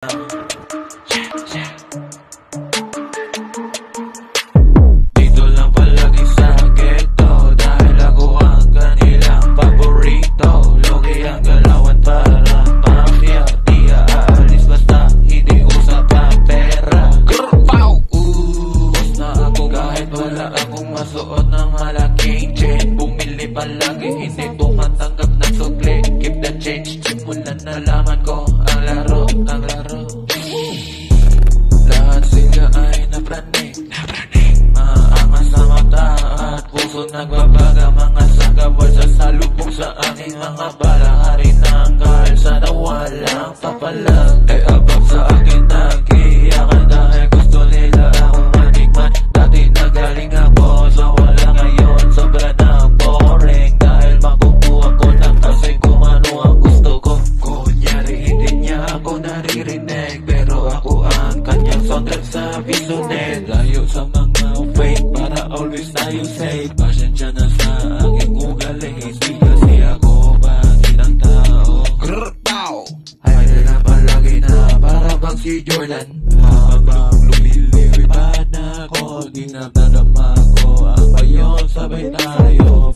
Dito lang palagi sa ghetto, dahil ako ang kanilang paborito. Logi ang galawan para mafia, di aalis basta hindi usapang pera. Boss na ako kahit wala akong masuot ng malaking chain. Bumili palagi, hindi tumatanggap ng sukli. Keep the change, simulan na laman ko ang laro. Lahat sila ay napraning, maangas sa mata at puso nagbabaga. Mga sagabal sa salubong sa aking mga bala. Hari ng kalsada, walang papalag. Ay abang sa akin nag-iyakan dahil gusto nila akong manikman. Dati nagaling ako sa wala, ngayon sobra na boring. Dahil makukuha ko lang kasi kung ano ang gusto ko. Kunyari hindi niya ako naririnig, pero ako ang kanyang soundtrack sa visionet. Layo sa mga fake para always tayo safe. Pasensya na sa aking ugali, hindi kasi ako pangit ang tao. Ay na palagi na para bang si Jordan. Habang lumilipad na ako, di na nadama ko ang bayon, sabay tayo.